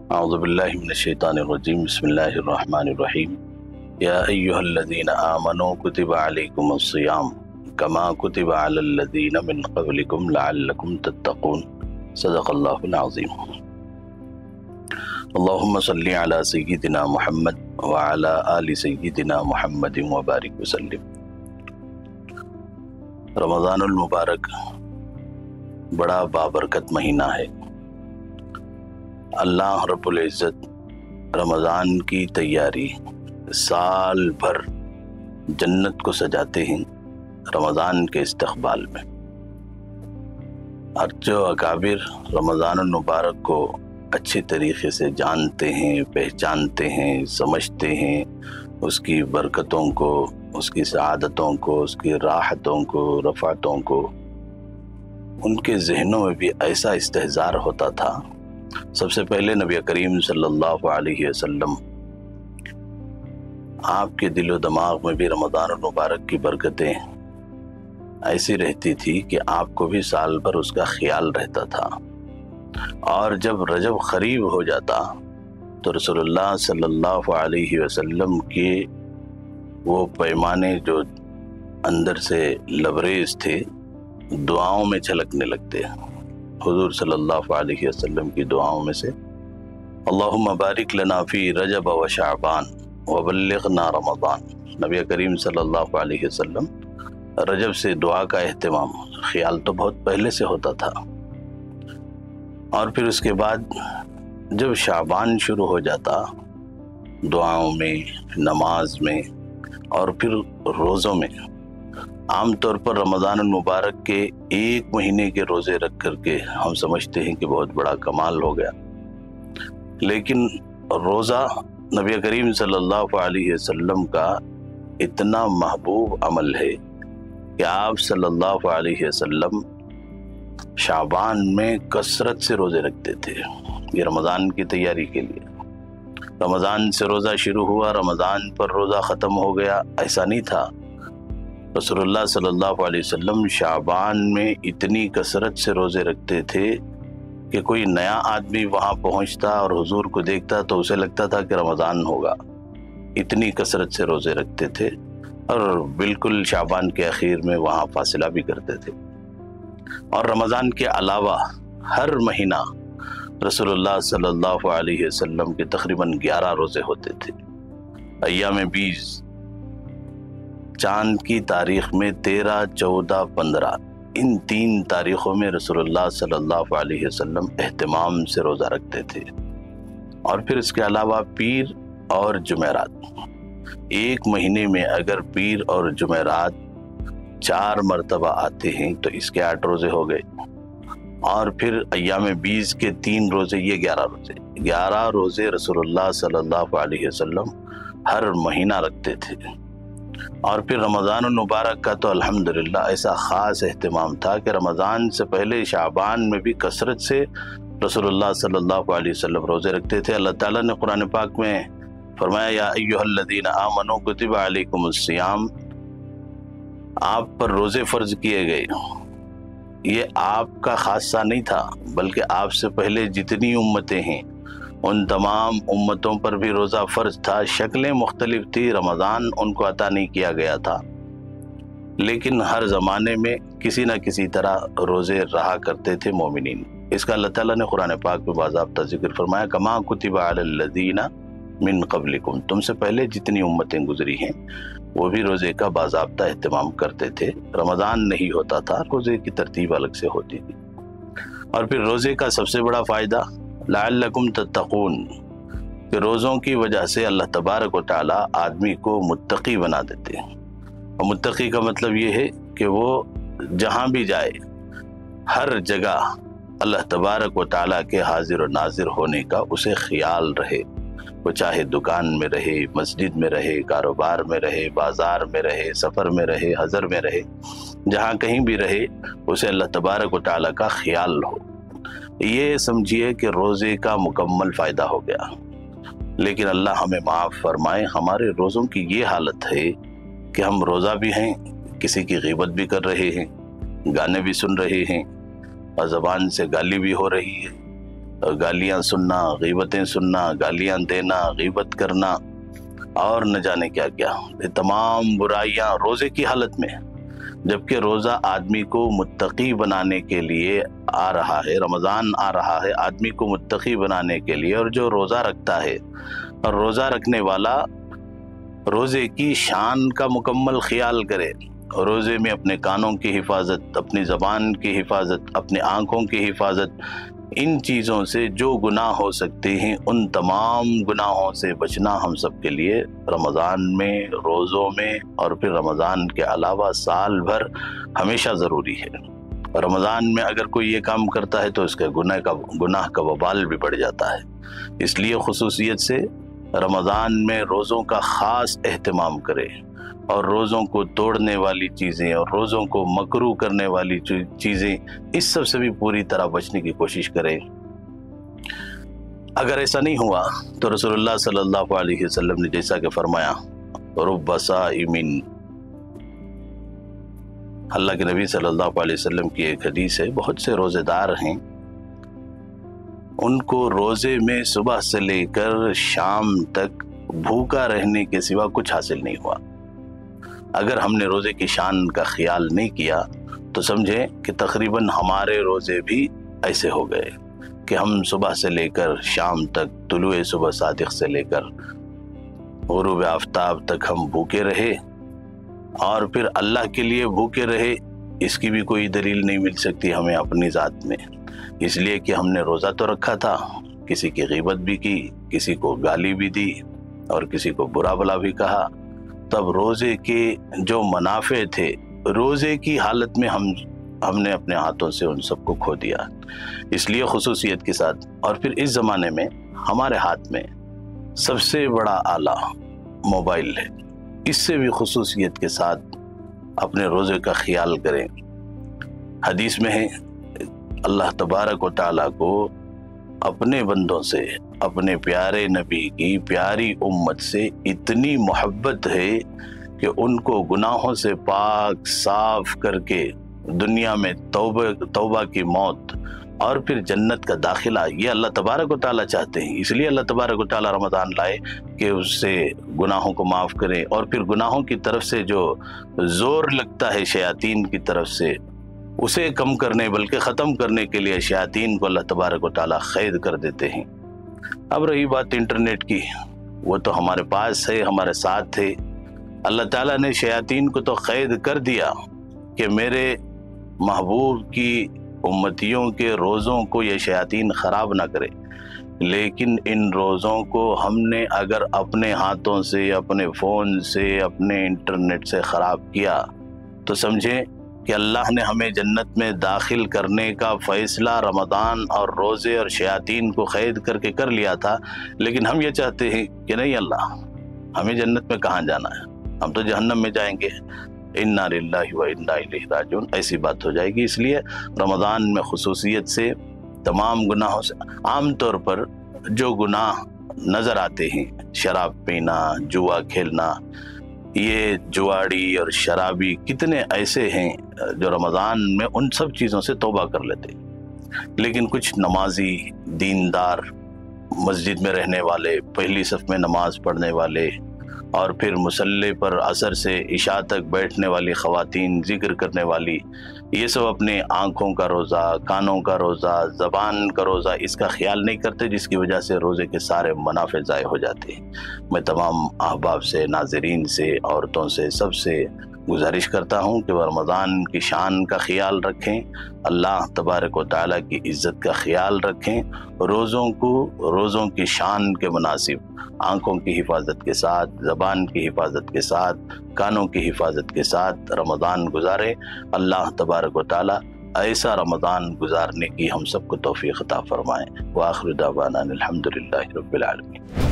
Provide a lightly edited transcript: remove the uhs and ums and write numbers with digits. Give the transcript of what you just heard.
اعوذ باللہ من الشیطان الرجیم بسم اللہ الرحمن الرحیم یا ایہا الذین آمنوا کتب علیکم الصیام کما کتب علی الذین من قبلکم لعلکم تتقون صدق اللہ العظیم۔ اللہم صلی علی سیدنا محمد وعلی آل سیدنا محمد وبارک وسلم۔ رمضان المبارک بڑا بابرکت مہینہ ہے۔ اللہ رب العزت رمضان کی تیاری سال بھر جنت کو سجاتے ہیں رمضان کے استقبال میں۔ اور جو اکابر رمضان المبارک کو اچھی طریقے سے جانتے ہیں، پہچانتے ہیں، سمجھتے ہیں، اس کی برکتوں کو، اس کی سعادتوں کو، اس کی راحتوں کو، رفعتوں کو، ان کے ذہنوں میں بھی ایسا استحضار ہوتا تھا۔ سب سے پہلے نبی کریم صلی اللہ علیہ وسلم، آپ کے دل و دماغ میں بھی رمضان المبارک کی برکتیں ایسی رہتی تھی کہ آپ کو بھی سال بھر اس کا خیال رہتا تھا۔ اور جب رجب قریب ہو جاتا تو رسول اللہ صلی اللہ علیہ وسلم کے وہ پیمانے جو اندر سے لبریز تھے دعاؤں میں چھلکنے لگتے۔ حضور صلی اللہ علیہ وسلم کی دعاؤں میں سے اللہم بارک لنا فی رجب و شعبان وبلغنا رمضان۔ نبی کریم صلی اللہ علیہ وسلم رجب سے دعا کا اہتمام، خیال تو بہت پہلے سے ہوتا تھا، اور پھر اس کے بعد جب شعبان شروع ہو جاتا دعاؤں میں، نماز میں، اور پھر روزوں میں۔ عام طور پر رمضان المبارک کے ایک مہینے کے روزے رکھ کر کے ہم سمجھتے ہیں کہ بہت بڑا کمال ہو گیا، لیکن روزہ نبی کریم صلی اللہ علیہ وسلم کا اتنا محبوب عمل ہے کہ آپ صلی اللہ علیہ وسلم شعبان میں کثرت سے روزے رکھتے تھے، یہ رمضان کی تیاری کے لیے۔ رمضان سے روزہ شروع ہوا، رمضان پر روزہ ختم ہو گیا، ایسا نہیں تھا۔ رسول اللہ صلی اللہ علیہ وسلم شعبان میں اتنی کثرت سے روزے رکھتے تھے کہ کوئی نیا آدمی وہاں پہنچتا اور حضور کو دیکھتا تو اسے لگتا تھا کہ رمضان ہوگا، اتنی کثرت سے روزے رکھتے تھے، اور بالکل شعبان کے اخیر میں وہاں فاصلہ بھی کرتے تھے۔ اور رمضان کے علاوہ ہر مہینہ رسول اللہ صلی اللہ علیہ وسلم کے تقریباً 11 روزے ہوتے تھے۔ ایام 20 چاند کی تاریخ میں 13، 14، 15 ان 3 تاریخوں میں رسول اللہ صلی اللہ علیہ وسلم اہتمام سے روزہ رکھتے تھے۔ اور پھر اس کے علاوہ پیر اور جمعرات، ایک مہینے میں اگر پیر اور جمعرات 4 مرتبہ آتے ہیں تو اس کے 8 روزے ہو گئے، اور پھر ایام 20 کے 3 روزے، یہ 11 روزے رسول اللہ صلی اللہ علیہ وسلم ہر مہینہ رکھتے تھے۔ اور پھر رمضان المبارک کا تو الحمدللہ ایسا خاص اہتمام تھا کہ رمضان سے پہلے شعبان میں بھی کثرت سے رسول اللہ صلی اللہ علیہ وسلم روزے رکھتے تھے۔ اللہ تعالیٰ نے قرآن پاک میں فرمایا یا ایہا الذین آمنوا کتب علیکم الصیام، آپ پر روزے فرض کیے گئے۔ یہ آپ کا خاصہ نہیں تھا، بلکہ آپ سے پہلے جتنی امتیں ہیں ان تمام امتوں پر بھی روزہ فرض تھا، شکلیں مختلف تھی، رمضان ان کو عطا نہیں کیا گیا تھا، لیکن ہر زمانے میں کسی نہ کسی طرح روزے رہا کرتے تھے مومنین۔ اس کا اللہ تعالیٰ نے قرآن پاک میں باضابطہ ذکر فرمایا کما کتب علی الذین من قبلکم، تم سے پہلے جتنی امتیں گزری ہیں وہ بھی روزے کا باضابطہ اہتمام کرتے تھے۔ رمضان نہیں ہوتا تھا، روزے کی ترتیب الگ سے ہوتی تھی۔ اور پھر روزے کا سب سے بڑا فائدہ لعلکم تتقون، کہ روزوں کی وجہ سے اللہ تبارک و تعالی آدمی کو متقی بنا دیتے ہیں۔ اور متقی کا مطلب یہ ہے کہ وہ جہاں بھی جائے ہر جگہ اللہ تبارک و تعالی کے حاضر و ناظر ہونے کا اسے خیال رہے، وہ چاہے دکان میں رہے، مسجد میں رہے، کاروبار میں رہے، بازار میں رہے، سفر میں رہے، حضر میں رہے، جہاں کہیں بھی رہے اسے اللہ تبارک و تعالی کا خیال ہو۔ یہ سمجھیے کہ روزے کا مکمل فائدہ ہو گیا۔ لیکن اللہ ہمیں معاف فرمائے، ہمارے روزوں کی یہ حالت ہے کہ ہم روزہ بھی ہیں، کسی کی غیبت بھی کر رہے ہیں، گانے بھی سن رہے ہیں، اور زبان سے گالی بھی ہو رہی ہے، گالیاں سننا، غیبتیں سننا، گالیاں دینا، غیبت کرنا اور نہ جانے کیا کیا، یہ تمام برائیاں روزے کی حالت میں، جبکہ روزہ آدمی کو متقی بنانے کے لیے آ رہا ہے، رمضان آ رہا ہے آدمی کو متقی بنانے کے لیے، اور جو روزہ رکھتا ہے اور روزہ رکھنے والا روزے کی شان کا مکمل خیال کرے، روزے میں اپنے کانوں کی حفاظت، اپنی زبان کی حفاظت، اپنی آنکھوں کی حفاظت، ان چیزوں سے جو گناہ ہو سکتے ہیں ان تمام گناہوں سے بچنا ہم سب کے لیے رمضان میں، روزوں میں اور پھر رمضان کے علاوہ سال بھر ہمیشہ ضروری ہے۔ رمضان میں اگر کوئی یہ کام کرتا ہے تو اس کے گناہ کا وبال بھی بڑھ جاتا ہے، اس لیے خصوصیت سے رمضان میں روزوں کا خاص اہتمام کرے، اور روزوں کو توڑنے والی چیزیں اور روزوں کو مکروہ کرنے والی چیزیں اس سب سے بھی پوری طرح بچنے کی کوشش کریں۔ اگر ایسا نہیں ہوا تو رسول اللہ صلی اللہ علیہ وسلم نے جیسا کہ فرمایا، رب صائم، اللہ کے نبی صلی اللہ علیہ وسلم کی ایک حدیث ہے، بہت سے روزے دار ہیں، ان کو روزے میں صبح سے لے کر شام تک بھوکا رہنے کے سوا کچھ حاصل نہیں ہوا۔ اگر ہم نے روزے کی شان کا خیال نہیں کیا تو سمجھیں کہ تقریباً ہمارے روزے بھی ایسے ہو گئے کہ ہم صبح سے لے کر شام تک، طلوع صبح صادق سے لے کر غروب آفتاب تک ہم بھوکے رہے، اور پھر اللہ کے لیے بھوکے رہے، اس کی بھی کوئی دلیل نہیں مل سکتی ہمیں اپنی ذات میں، اس لیے کہ ہم نے روزہ تو رکھا تھا، کسی کی غیبت بھی کی، کسی کو گالی بھی دی اور کسی کو برا بھلا بھی کہا، تب روزے کے جو منافع تھے روزے کی حالت میں ہم نے اپنے ہاتھوں سے ان سب کو کھو دیا۔ اس لیے خصوصیت کے ساتھ، اور پھر اس زمانے میں ہمارے ہاتھ میں سب سے بڑا آلہ موبائل ہے، اس سے بھی خصوصیت کے ساتھ اپنے روزے کا خیال کریں۔ حدیث میں ہے اللہ تبارک و تعالیٰ کو اپنے بندوں سے، اپنے پیارے نبی کی پیاری امت سے اتنی محبت ہے کہ ان کو گناہوں سے پاک صاف کر کے دنیا میں توبہ کی موت اور پھر جنت کا داخلہ، یہ اللہ تبارک و تعالیٰ چاہتے ہیں۔ اس لیے اللہ تبارک و تعالیٰ رمضان لائے کہ اس سے گناہوں کو معاف کرے، اور پھر گناہوں کی طرف سے جو زور لگتا ہے شیاطین کی طرف سے، اسے کم کرنے بلکہ ختم کرنے کے لیے شیاطین کو اللہ تبارک و تعالیٰ قید کر دیتے ہیں۔ اب رہی بات انٹرنیٹ کی، وہ تو ہمارے پاس ہے، ہمارے ساتھ ہے۔ اللہ تعالیٰ نے شیاطین کو تو قید کر دیا کہ میرے محبوب کی امتیوں کے روزوں کو یہ شیاطین خراب نہ کرے، لیکن ان روزوں کو ہم نے اگر اپنے ہاتھوں سے، اپنے فون سے، اپنے انٹرنیٹ سے خراب کیا تو سمجھیں کہ اللہ نے ہمیں جنت میں داخل کرنے کا فیصلہ رمضان اور روزے اور شیاطین کو قید کر کے کر لیا تھا، لیکن ہم یہ چاہتے ہیں کہ نہیں اللہ، ہمیں جنت میں کہاں جانا ہے، ہم تو جہنم میں جائیں گے، انا للہ و انا الیہ راجعون، ایسی بات ہو جائے گی۔ اس لیے رمضان میں خصوصیت سے تمام گناہوں سے، عام طور پر جو گناہ نظر آتے ہیں، شراب پینا، جوا کھیلنا، یہ جواڑی اور شرابی کتنے ایسے ہیں جو رمضان میں ان سب چیزوں سے توبہ کر لیتے، لیکن کچھ نمازی، دیندار، مسجد میں رہنے والے، پہلی صف میں نماز پڑھنے والے، اور پھر مصلی پر عصر سے عشاء تک بیٹھنے والی خواتین، ذکر کرنے والی، یہ سب اپنے آنکھوں کا روزہ، کانوں کا روزہ، زبان کا روزہ اس کا خیال نہیں کرتے، جس کی وجہ سے روزے کے سارے منافع ضائع ہو جاتے ہیں۔ میں تمام احباب سے، ناظرین سے، عورتوں سے، سب سے گزارش کرتا ہوں کہ وہ رمضان کی شان کا خیال رکھیں، اللہ تبارک و تعالیٰ کی عزت کا خیال رکھیں، روزوں کی شان کے مناسب آنکھوں کی حفاظت کے ساتھ، زبان کی حفاظت کے ساتھ، کانوں کی حفاظت کے ساتھ رمضان گزارے۔ اللہ تبارک و تعالیٰ ایسا رمضان گزارنے کی ہم سب کو توفیق عطا فرمائے۔ وآخر دعوانا الحمدللہ رب العالمین۔